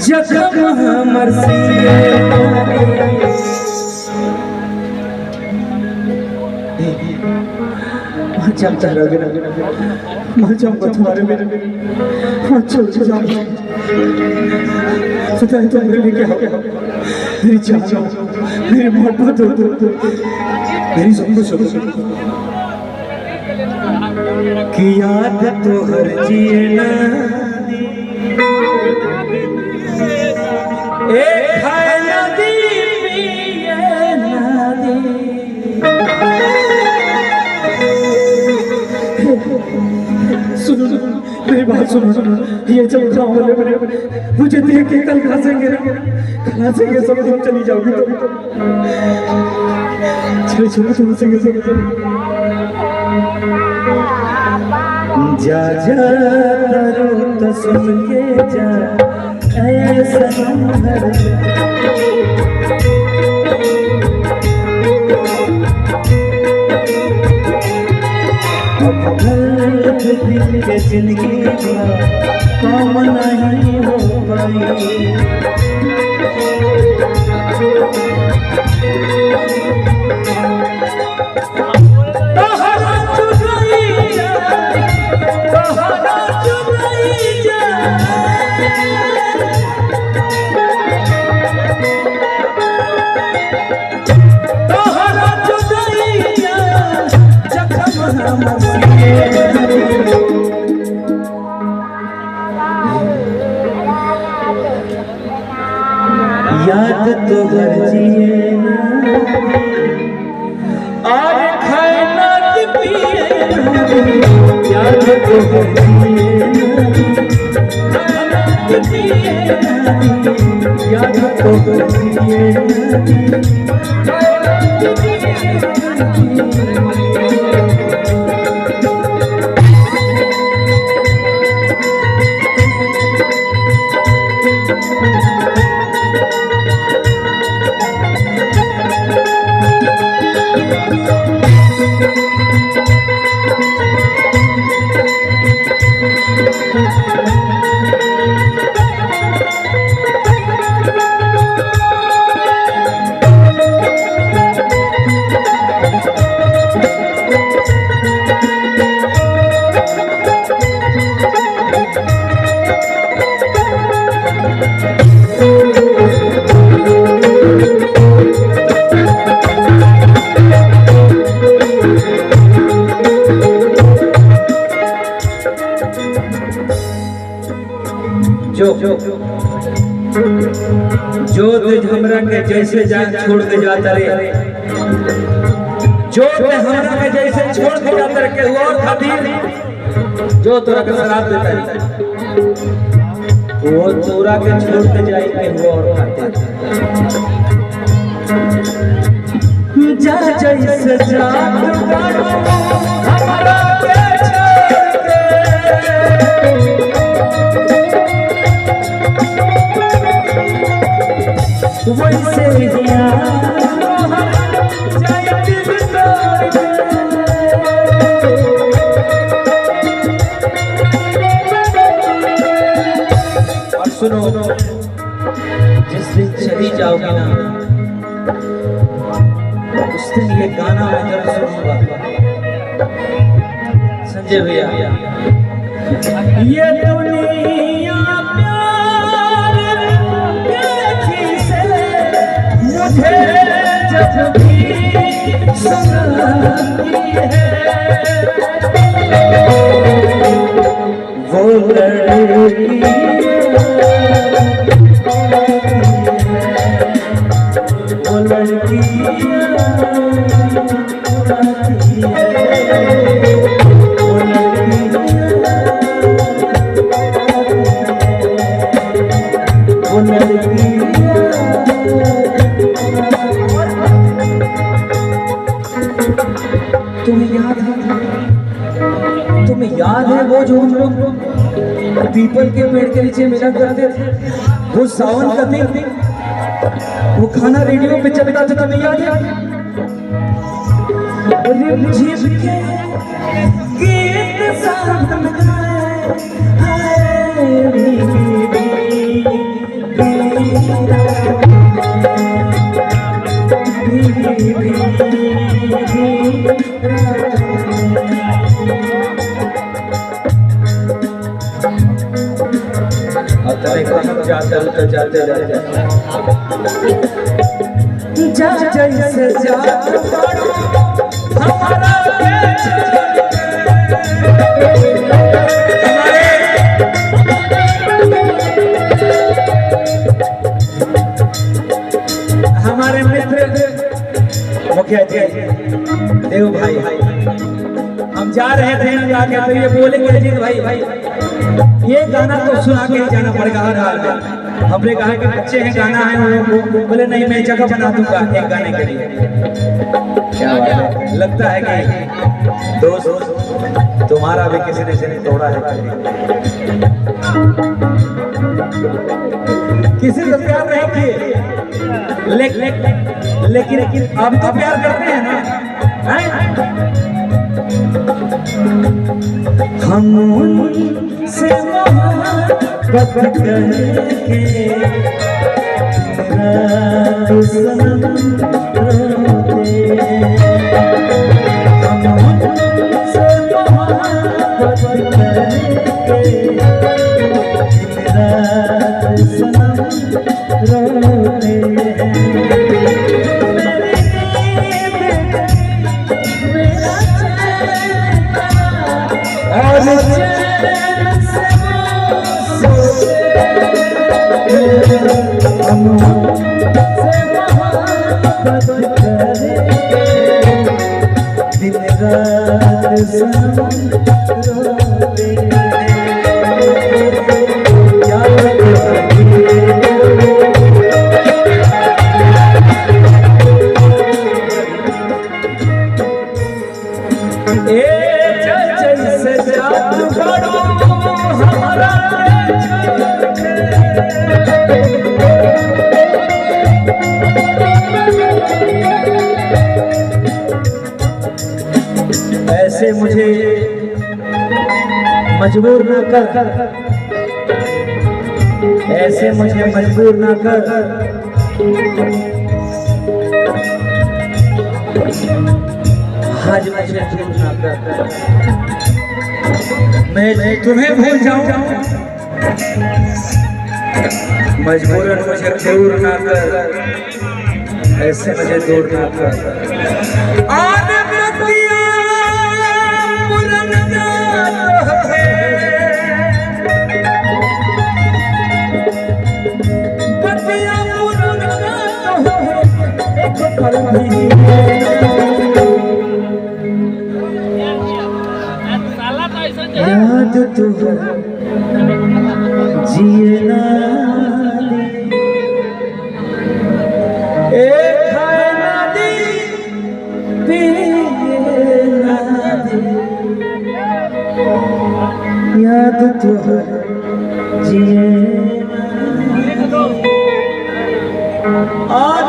जख्म हमर सीने जब तक जब तुम्हारे मेरे चल जाओ सदा तुम मेरे लिए क्या मेरी जान मेरी मोहब्बत मेरी सब कुछ कि याद तो हर जिए ना एक है नदी पिए नदी सुनो मेरी बात सुनो ये चल जाओ मुझे देख के कल खासेंगे सब तुम चली जाओगी तो चलो तुम संगे जा जा तो सुन के जा ऐसा दिल के जिंदगी काम नहीं हो पाई याद तो हर जिए और खाए ना पिए याद तो हर जिए याद तो हर जिए जो हमरा के जैसे जान छोड़ के जाता रे जो हमरा के जैसे छोड़ के जाता रे के और खातिर जो तोरा के शराब देता रे वो तोरा के छोड़ के जाए के और खातिर जा जैसे जान हमरा के वैसे और सुनो जिस दिन चली जाओगी ना उस दिन ये गाना मैं जरूर सुनूंगा संजय भैया ये दुनिया मुझे जब भी सुनाती है वो लड़की वो लड़की तुम्हें याद है वो जो हम लोग पीपल के पेड़ के नीचे मिला करते थे वो सावन का दिन वो खाना रेडियो पे चलता था तुम्हें याद है गीत सावन नहीं कहीं जाते तो जाते जा जैसे जा हमारा हमारे मित्र मुखिया जी देव भाई हम जा रहे थे आगे तो ये बोलेंगे अजीत भाई ये गाना तो सुना के ही जाना पड़ेगा हर हाल में। हमने कहा कि बच्चे हैं गाना है वो बोले नहीं मैं जगह बना दूंगा एक गाने के लिए। क्या बात है, लगता है कि दोस्त तुम्हारा भी किसी ने से तोड़ा है किसी से प्यार नहीं किए लेकिन आप तो प्यार करते हैं ना हम उनसे मोहब्बत करके सनम रोते हम उनसे मोहब्बत करके सनम रोते ऐसे मुझे मजबूर ना कर, ऐसे मुझे मजबूर ना कर, आज मुझे दूर ना कर, मैं तुम्हें भूल जाऊं, मजबूरन मुझे दूर ना कर, ऐसे मुझे दूर ना कर। याद तो जिए ना खाए ना दी पिए ना दी, याद तो जिए ना और